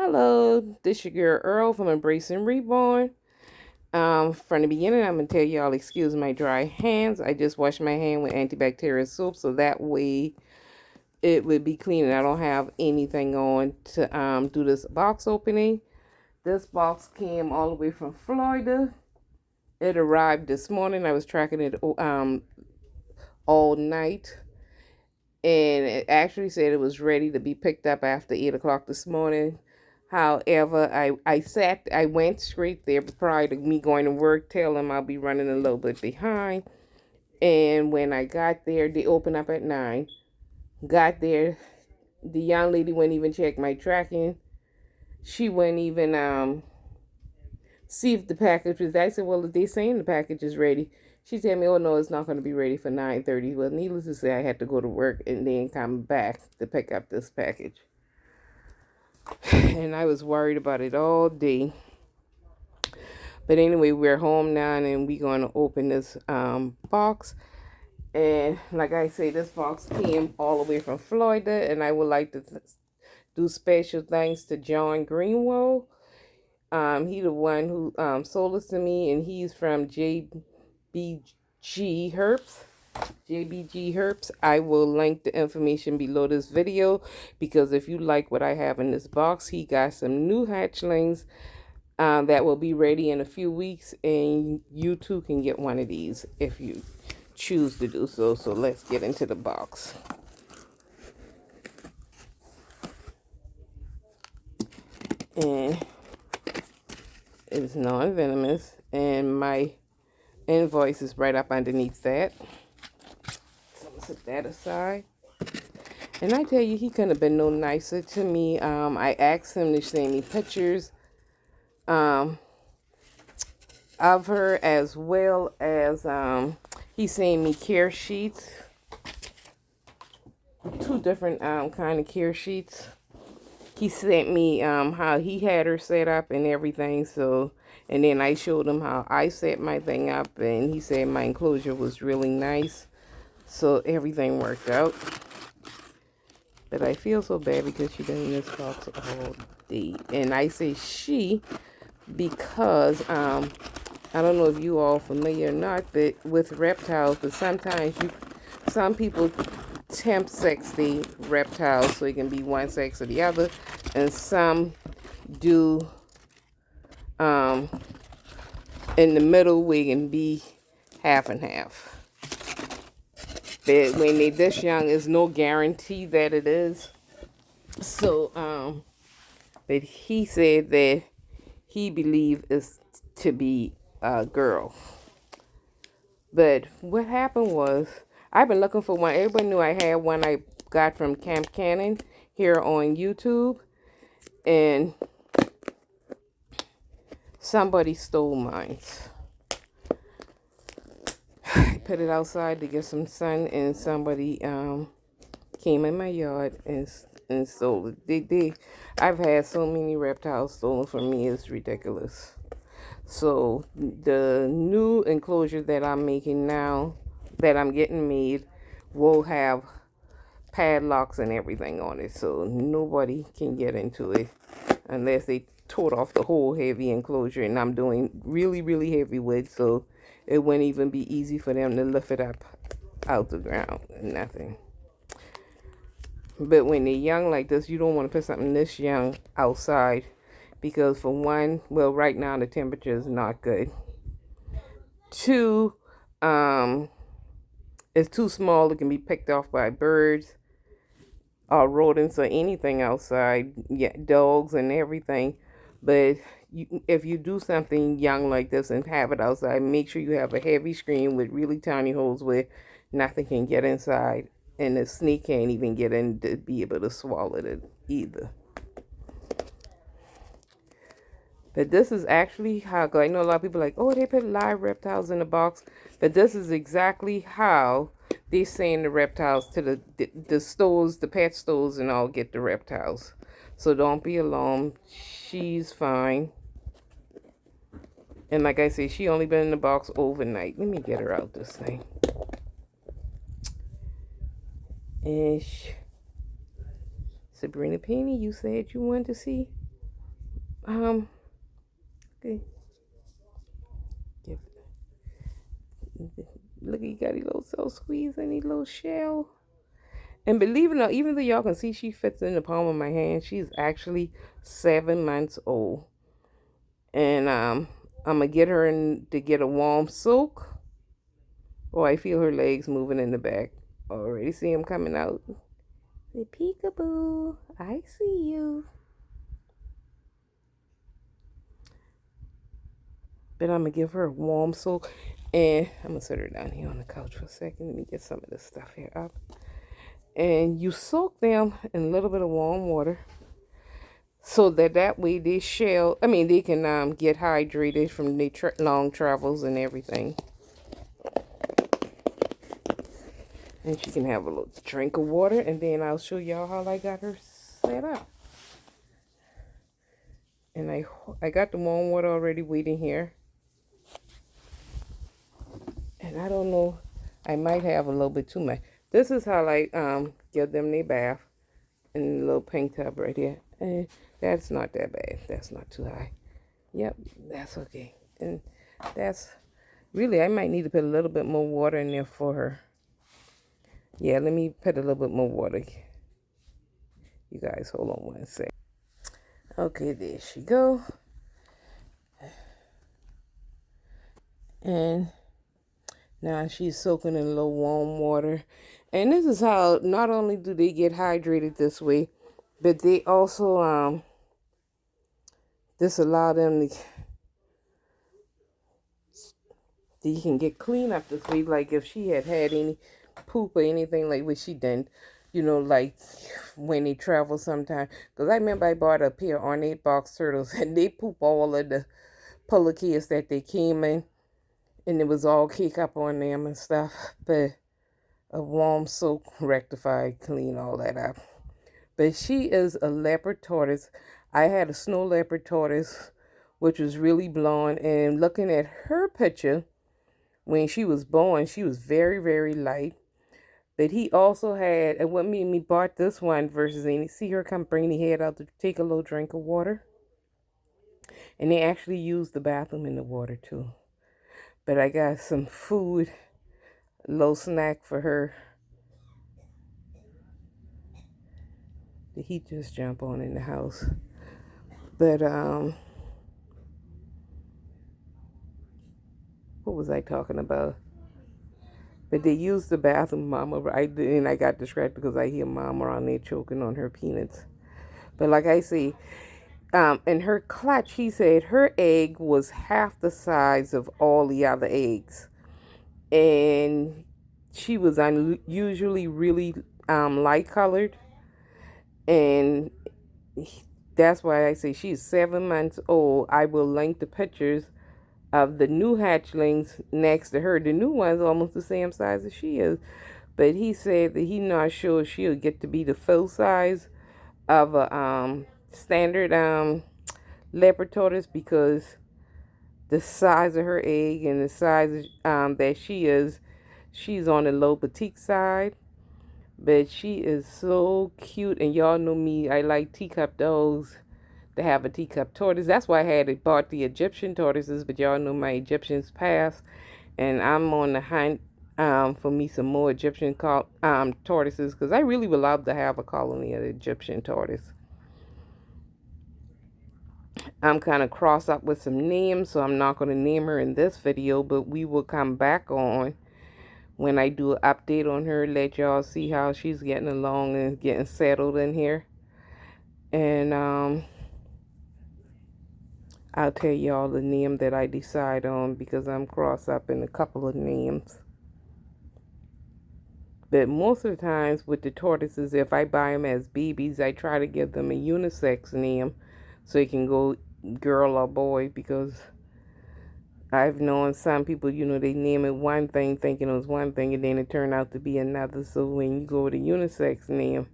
Hello, this your girl Earl from Embracing Reborn. From the beginning, I'm gonna tell y'all excuse my dry hands. I just washed my hand with antibacterial soap, so that way it would be clean and I don't have anything on to do this box opening. This box came all the way from Florida. It arrived this morning. I was tracking it all night, and it actually said it was ready to be picked up after 8 o'clock this morning. However, I went straight there prior to me going to work, tell them I'll be running a little bit behind. And when I got there, they opened up at 9. Got there, the young lady wouldn't even check my tracking. She wouldn't even see if the package was. I said, well, if they saying the package is ready. She told me, oh no, it's not going to be ready for 9:30. Well, needless to say, I had to go to work and then come back to pick up this package. And I was worried about it all day. But anyway, we're home now and we're going to open this box. And like I say, this box came all the way from Florida. And I would like to do special thanks to John Greenwald. He the one who sold this to me, and he's from JBG Herbs. JBG Herbs. I will link the information below this video, because if you like what I have in this box, he got some new hatchlings that will be ready in a few weeks, and you too can get one of these if you choose to do so. So let's get into the box. And it's non-venomous, and my invoice is right up underneath that. So I'm gonna set that aside. And I tell you, he couldn't have been no nicer to me. I asked him to send me pictures of her, as well as he sent me care sheets, 2 different kind of care sheets. He sent me how he had her set up and everything. So, and then I showed him how I set my thing up, and he said my enclosure was really nice. So everything worked out. But I feel so bad because she been in this box all day. And I say she because I don't know if you all familiar or not, but with reptiles, but sometimes some people temp sex the reptiles so it can be one sex or the other, and some do in the middle where it can be half and half. But when they this young, there's no guarantee that it is. So but he said that he believed it's to be a girl. But what happened was, I've been looking for one. Everybody knew I had one I got from Camp Cannon here on YouTube. And somebody stole mine. I put it outside to get some sun, and somebody came in my yard and stole it. I've had so many reptiles stolen from me, it's ridiculous. So the new enclosure that I'm making now, that I'm getting made, will have padlocks and everything on it, so nobody can get into it unless they tore off the whole heavy enclosure. And I'm doing really, really heavy wood, so it wouldn't even be easy for them to lift it up out the ground. Nothing. But when they're young like this, you don't want to put something this young outside, because for one, well, right now the temperature is not good. 2, it's too small. It can be picked off by birds or rodents or anything outside, yeah, dogs and everything. But if you do something young like this and have it outside, make sure you have a heavy screen with really tiny holes where nothing can get inside, and the snake can't even get in to be able to swallow it either. But this is actually how, cause I know a lot of people are like, oh, they put live reptiles in the box. But this is exactly how they send the reptiles to the stores, the pet stores and all, get the reptiles. So don't be alarmed. She's fine. And like I say, she only been in the box overnight. Let me get her out this thing. And Sabrina Penny, you said you wanted to see Okay. Look, you got these little so squeeze and these little shell. And believe it or not, even though y'all can see she fits in the palm of my hand, she's actually 7 months old. And I'm gonna get her in to get a warm soak. Oh, I feel her legs moving in the back. Already see them coming out. Say, peekaboo, I see you. But I'm gonna give her a warm soak. And I'm gonna set her down here on the couch for a second. Let me get some of this stuff here up. And you soak them in a little bit of warm water, so that way they they can get hydrated from their long travels and everything. And she can have a little drink of water, and then I'll show y'all how I got her set up. And I got the warm water already waiting here. And I don't know, I might have a little bit too much. This is how I give them their bath in the little pink tub right here. And that's not that bad. That's not too high. Yep, that's okay. And that's really, I might need to put a little bit more water in there for her. Yeah, let me put a little bit more water. You guys, hold on one sec. Okay, there she go. And now she's soaking in a little warm water. And this is how not only do they get hydrated this way, but they also this allow them to you can get clean up this way. Like if she had any poop or anything like what she done, like when they travel sometime. Because I remember I bought a pair of ornate box turtles and they poop all of the pillowcases that they came in. And it was all cake up on them and stuff. But a warm soak rectified, clean all that up. But she is a leopard tortoise. I had a snow leopard tortoise, which was really blonde. And looking at her picture, when she was born, she was very, very light. But he also had, and what made me bought this one versus any, see her come bring the head out to take a little drink of water. And they actually used the bathroom in the water too. But I got some food, a little snack for her. The heat just jump on in the house. But what was I talking about? But they used the bathroom, Mama. I got distracted because I hear Mom around there choking on her peanuts. But like I say, in her clutch, he said her egg was half the size of all the other eggs. And she was unusually really light colored. And that's why I say she's 7 months old. I will link the pictures of the new hatchlings next to her. The new one's almost the same size as she is. But he said that he's not sure she'll get to be the full size of a standard leopard tortoise, because the size of her egg and the size that she is, she's on the low petite side. But she is so cute, and y'all know me, I like teacup dogs to have a teacup tortoise. That's why I had bought the Egyptian tortoises, but y'all know my Egyptians passed, and I'm on the hunt for me some more Egyptian tortoises, because I really would love to have a colony of Egyptian tortoise. I'm kind of cross up with some names, so I'm not going to name her in this video, but we will come back on when I do an update on her, let y'all see how she's getting along and getting settled in here. And I'll tell y'all the name that I decide on, because I'm cross up in a couple of names. But most of the times with the tortoises, if I buy them as babies, I try to give them a unisex name so it can go girl or boy, because I've known some people, they name it one thing thinking it was one thing, and then it turned out to be another. So when you go with a unisex name,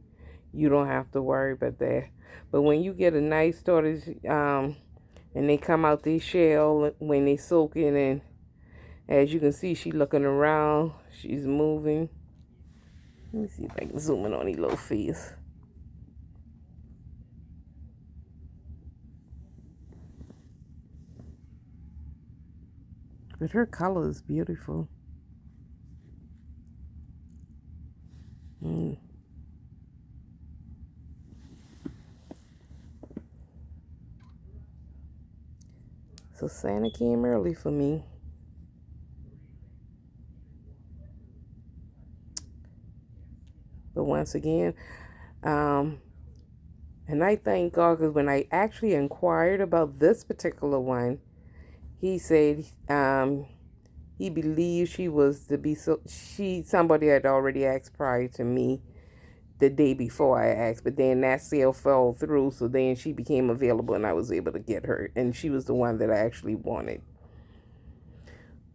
you don't have to worry about that. But when you get a nice tortoise, and they come out their shell when they soak in, and as you can see, she's looking around, she's moving. Let me see if I can zoom in on his little face. But her color is beautiful. Mm. So Santa came early for me. But once again, um, and I thank God because when I actually inquired about this particular one, he said he believed she was to be somebody had already asked prior to me the day before I asked, but then that sale fell through, so then she became available and I was able to get her, and she was the one that I actually wanted.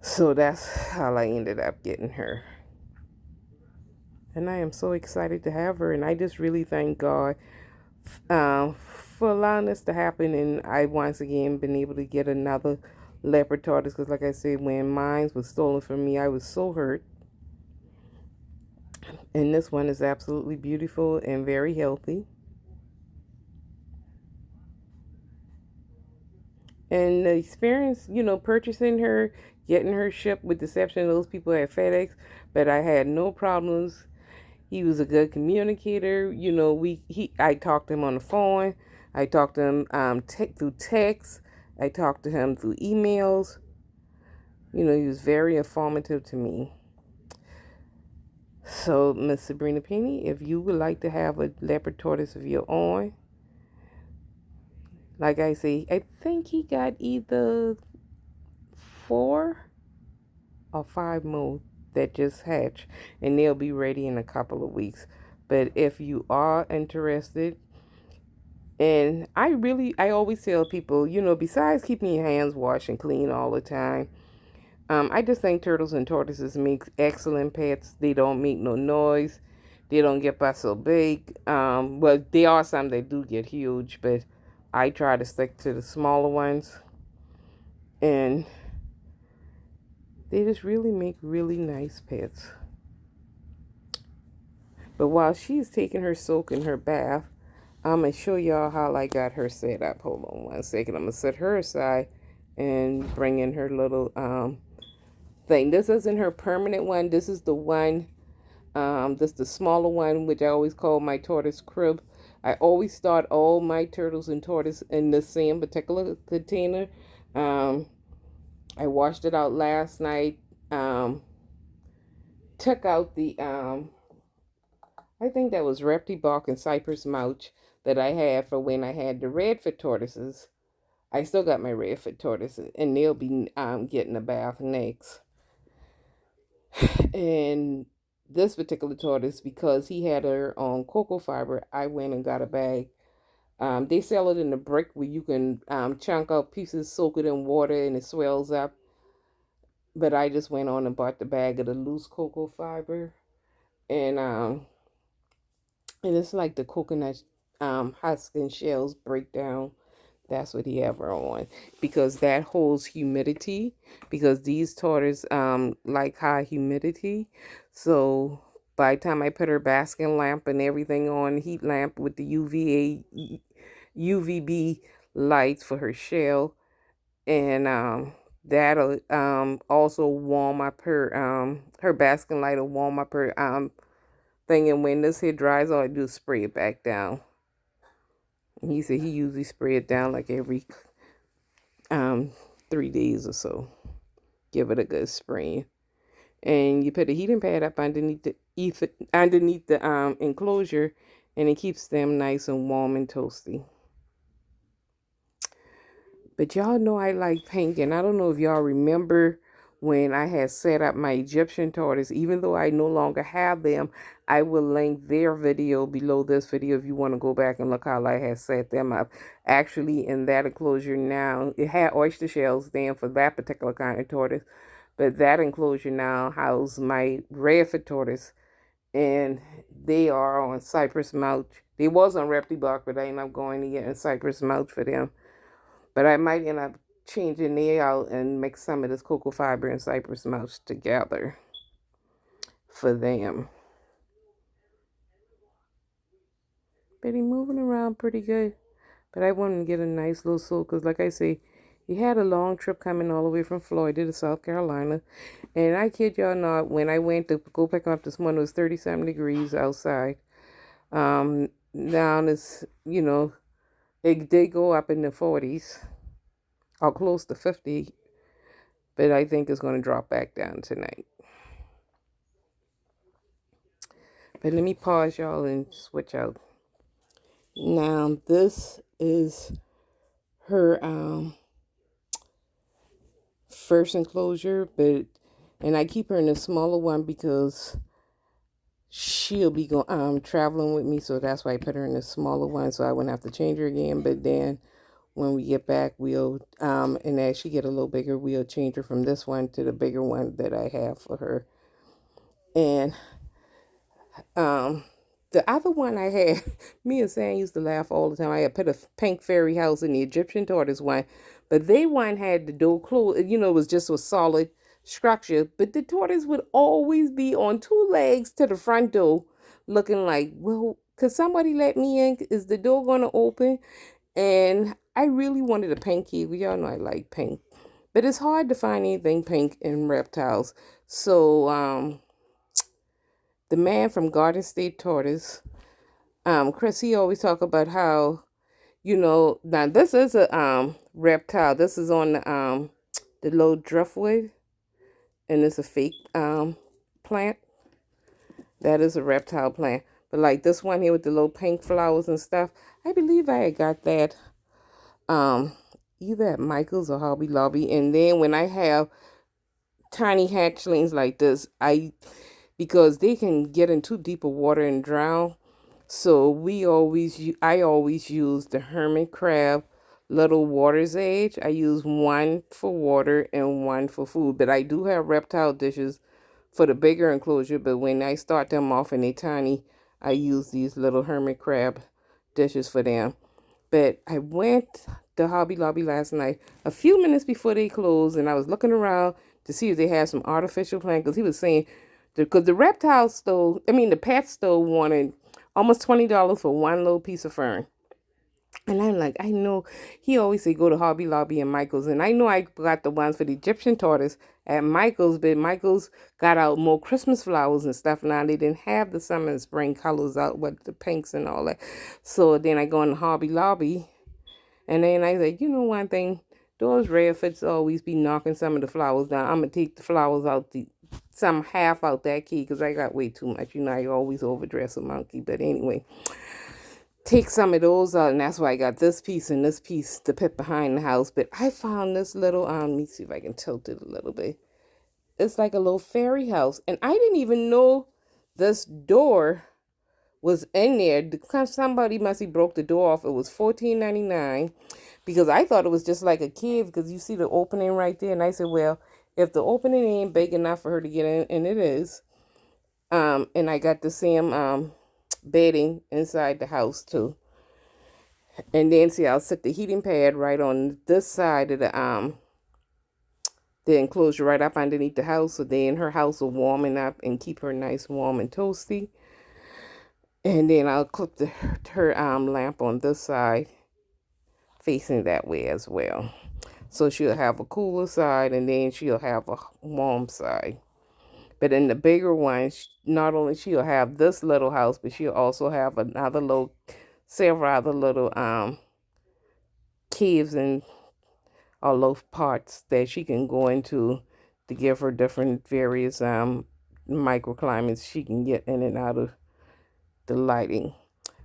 So that's how I ended up getting her. And I am so excited to have her, and I just really thank God for allowing this to happen. And I once again been able to get another leopard tortoise because, like I said, when mine was stolen from me, I was so hurt. And this one is absolutely beautiful and very healthy. And the experience, purchasing her, getting her shipped with deception, those people at FedEx, but I had no problems. He was a good communicator. I talked to him on the phone. I talked to him through text. I talked to him through emails. He was very informative to me. So, Miss Sabrina Penny, if you would like to have a leopard tortoise of your own, like I say, I think he got either 4 or 5 more that just hatched, and they'll be ready in a couple of weeks. But if you are interested, and I always tell people, besides keeping your hands washed and clean all the time, I just think turtles and tortoises make excellent pets. They don't make no noise. They don't get by so big. Well, there are some that do get huge, but I try to stick to the smaller ones. And they just really make really nice pets. But while she's taking her soak in her bath, I'm going to show y'all how I got her set up. Hold on one second. I'm going to set her aside and bring in her little thing. This isn't her permanent one. This is the one, this is the smaller one, which I always call my tortoise crib. I always start all my turtles and tortoise in the same particular container. I washed it out last night. Took out the, I think that was repty bark and cypress mulch that I had for when I had the redfoot tortoises. I still got my redfoot tortoises, and they'll be getting a bath next. And this particular tortoise, because he had her on cocoa fiber, I went and got a bag. They sell it in a brick where you can chunk out pieces, soak it in water, and it swells up. But I just went on and bought the bag of the loose cocoa fiber, and it's like the coconut husk and shells break down. That's what he have her on, because that holds humidity, because these tortoises like high humidity. So by the time I put her basking lamp and everything on, heat lamp with the UVB lights for her shell, and that'll also warm up her basking light will warm up her thing, and when this here dries, all I do is spray it back down. He said he usually spray it down like every 3 days or so. Give it a good spray, and you put a heating pad up underneath the enclosure, and it keeps them nice and warm and toasty. But y'all know I like pink, and I don't know if y'all remember when I had set up my Egyptian tortoise. Even though I no longer have them, I will link their video below this video if you want to go back and look how I had set them up. Actually, in that enclosure now, it had oyster shells then for that particular kind of tortoise, but that enclosure now houses my redfoot tortoise, and they are on cypress mulch. They was on repty bark, but I ended up going to get cypress mulch for them. But I might end up changing it out and make some of this cocoa fiber and cypress mulch together for them. But he's moving around pretty good. But I want him to get a nice little soak because, like I say, He had a long trip coming all the way from Florida to South Carolina. And I kid y'all not, when I went to go pick him up this morning, it was 37 degrees outside. Now it's, it did go up in the 40s, or close to 50, but I think it's going to drop back down tonight. But let me pause y'all and switch out. Now this is her first enclosure, and I keep her in the smaller one because she'll be going traveling with me, so that's why I put her in the smaller one so I wouldn't have to change her again. But then when we get back, we'll and as she get a little bigger, we'll change her from this one to the bigger one that I have for her. And the other one I had, me and Sam used to laugh all the time. I had put a pink fairy house in the Egyptian tortoise one, but they one had the door closed. It was just a solid structure, but the tortoise would always be on two legs to the front door, looking like, well, could somebody let me in? Is the door going to open? And I really wanted a pink key. Y'all know I like pink, but it's hard to find anything pink in reptiles. So, the man from Garden State Tortoise, Chris, he always talk about how, now this is a reptile. This is on the low driftwood, and it's a fake plant. That is a reptile plant. But like this one here with the little pink flowers and stuff, I believe I had got that either at Michael's or Hobby Lobby. And then when I have tiny hatchlings like this, because they can get into deeper water and drown. So I always use the hermit crab little water's edge. I use one for water and one for food. But I do have reptile dishes for the bigger enclosure. But when I start them off and they tiny, I use these little hermit crab dishes for them. But I went to Hobby Lobby last night, a few minutes before they closed, and I was looking around to see if they had some artificial plant, because he was saying, because the the pet store wanted almost $20 for one little piece of fern. And I'm like, I know he always say go to Hobby Lobby and Michael's. And I know I got the ones for the Egyptian tortoise at Michael's, but Michael's got out more Christmas flowers and stuff now. They didn't have the summer and spring colors out with the pinks and all that. So then I go in the Hobby Lobby, and then I say, one thing, those redfoots always be knocking some of the flowers down. I'm going to take the flowers out, some half out that key, because I got way too much. I always overdress a monkey. But anyway, take some of those out, and that's why I got this piece and this piece to put behind the house. But I found this little, let me see if I can tilt it a little bit. It's like a little fairy house, and I didn't even know this door was in there. Somebody must have broke the door off. It was $14.99, because I thought it was just like a cave, because you see the opening right there. And I said, well, if the opening ain't big enough for her to get in, and it is, and I got the same bedding inside the house too. And then see, I'll set the heating pad right on this side of the enclosure right up underneath the house, so then her house will warming up and keep her nice warm and toasty. And then I'll clip her lamp on this side, facing that way as well. So she'll have a cooler side, and then she'll have a warm side. But in the bigger one, not only she'll have this little house, but she'll also have several other little caves and or little parts that she can go into to give her different various microclimates she can get in and out of the lighting.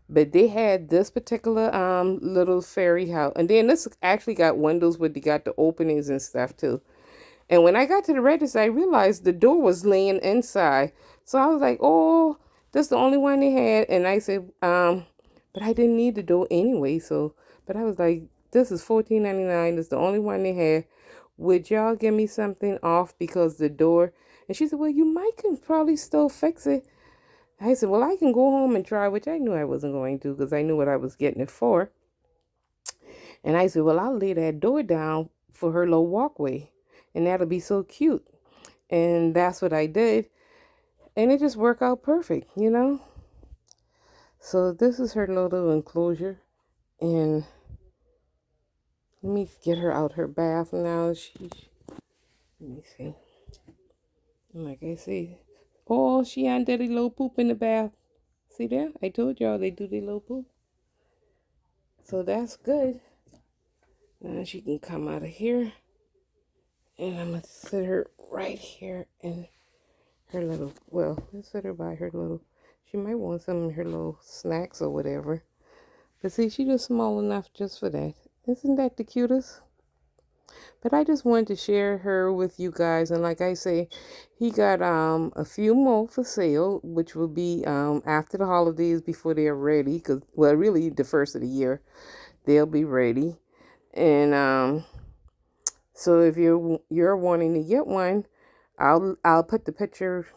But they had this particular little fairy house, and then this actually got windows where they got the openings and stuff too. And when I got to the register, I realized the door was laying inside. So I was like, oh, this is the only one they had. And I said, but I didn't need the door anyway. But I was like, this is $14.99. It's the only one they had. Would y'all give me something off because the door? And she said, well, you can probably still fix it. I said, well, I can go home and try, which I knew I wasn't going to, because I knew what I was getting it for. And I said, well, I'll lay that door down for her little walkway, and that'll be so cute. And that's what I did. And it just worked out perfect, So this is her little enclosure. And Let me get her out her bath now. Let me see. Like I say, oh, she did a little poop in the bath. See there? I told y'all they do their little poop. So that's good. Now she can come out of here. And I'm going to sit her right here in her little, well, let's set her by her little, she might want some of her little snacks or whatever. But see, she just small enough just for that. Isn't that the cutest? But I just wanted to share her with you guys. And like I say, he got a few more for sale, which will be after the holidays before they're ready. Cause, well, really the first of the year, they'll be ready. And so if you're wanting to get one, I'll put the picture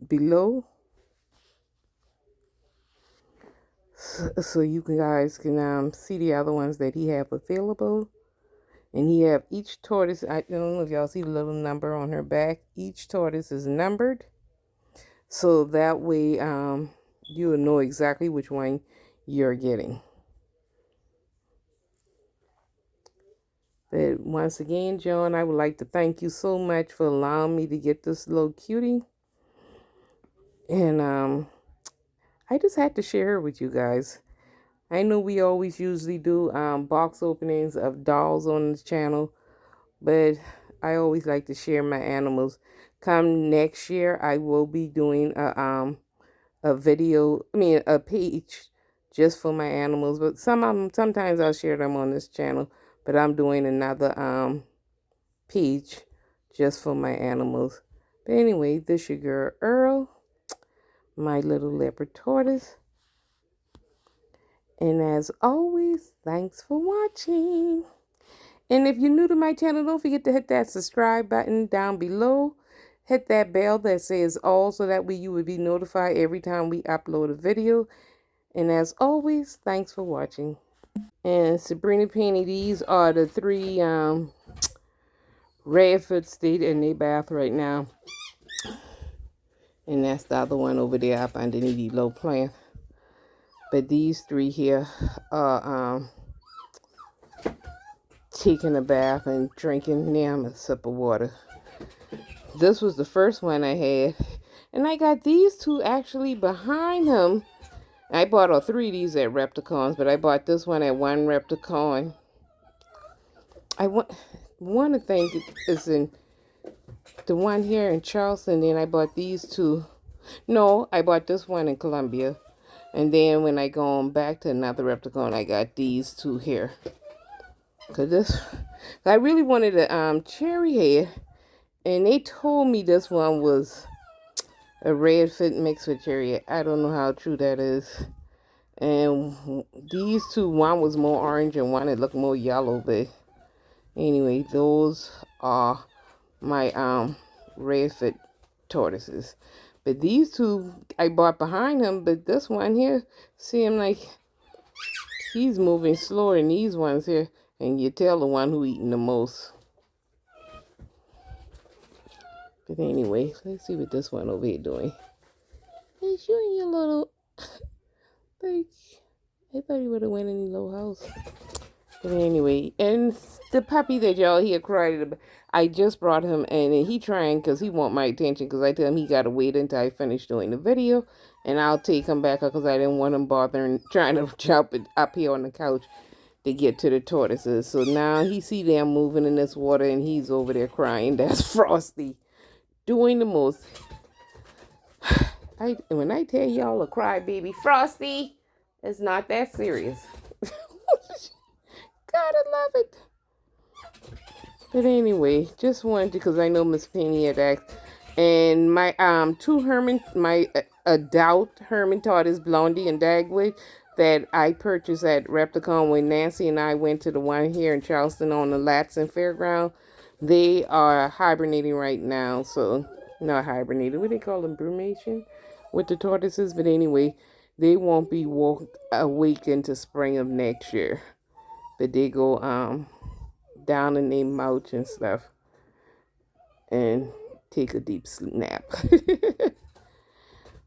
below so you guys can see the other ones that he have available. And he have each tortoise, I don't know if y'all see the little number on her back. Each tortoise is numbered. So that way you will know exactly which one you're getting. But once again, John, I would like to thank you so much for allowing me to get this little cutie. And I just had to share her with you guys. I know we always usually do box openings of dolls on this channel, but I always like to share my animals. Come next year, I will be doing a video, a page just for my animals. But sometimes I'll share them on this channel, but I'm doing another page just for my animals. But anyway, this your girl Earl, my little leopard tortoise. And as always, thanks for watching. And if you're new to my channel, don't forget to hit that subscribe button down below. Hit that bell that says all so that way you will be notified every time we upload a video. And as always, thanks for watching. And Sabrina Penny, these are the 3 Redfoots stayed in their bath right now. And that's the other one over there up underneath the low plant. But these 3 here are taking a bath and drinking them a sip of water. This was the first one I had. And I got these 2 actually behind him. I bought all 3 of these at Repticons, but I bought this one at one Repticon. I want to think it's in the one here in Charleston. Then I bought these 2. No, I bought this one in Columbia. And then when I go on back to another Repticon, I got these 2 here. Cause I really wanted a cherry head, and they told me this one was a Redfoot mixed with cherry head. I don't know how true that is. And these 2, one was more orange and one it looked more yellow. But anyway, those are my Redfoot tortoises. But these 2 I bought behind him. But this one here seemed like he's moving slower than these ones here. And you tell the one who eating the most. But anyway, let's see what this one over here doing. Hey, you your little... I thought he would have went in the little house. But anyway, and the puppy that y'all hear cried, I just brought him in, and he trying because he want my attention, because I tell him he got to wait until I finish doing the video, and I'll take him back because I didn't want him bothering, trying to jump up here on the couch to get to the tortoises. So now he see them moving in this water, and he's over there crying. That's Frosty doing the most. When I tell y'all a crybaby, Frosty, it's not that serious. Gotta love it. But anyway, just wanted to, because I know Miss Penny had asked. And my 2 my adult Herman tortoise, Blondie and Dagwood, that I purchased at Repticon when Nancy and I went to the one here in Charleston on the Latson Fairground. They are hibernating right now. So, not hibernating. What do they call them? Brumation? With the tortoises. But anyway, they won't be awake into spring of next year. But they go down in their mouth and stuff and take a deep nap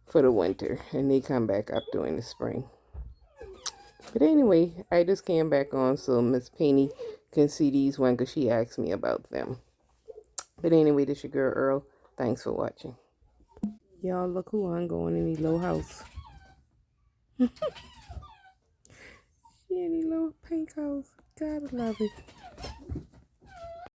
for the winter. And they come back up during the spring. But anyway, I just came back on so Miss Penny can see these ones because she asked me about them. But anyway, this your girl Earl. Thanks for watching. Y'all, look who I'm going in the little house. She in the little pink house. Gotta love it.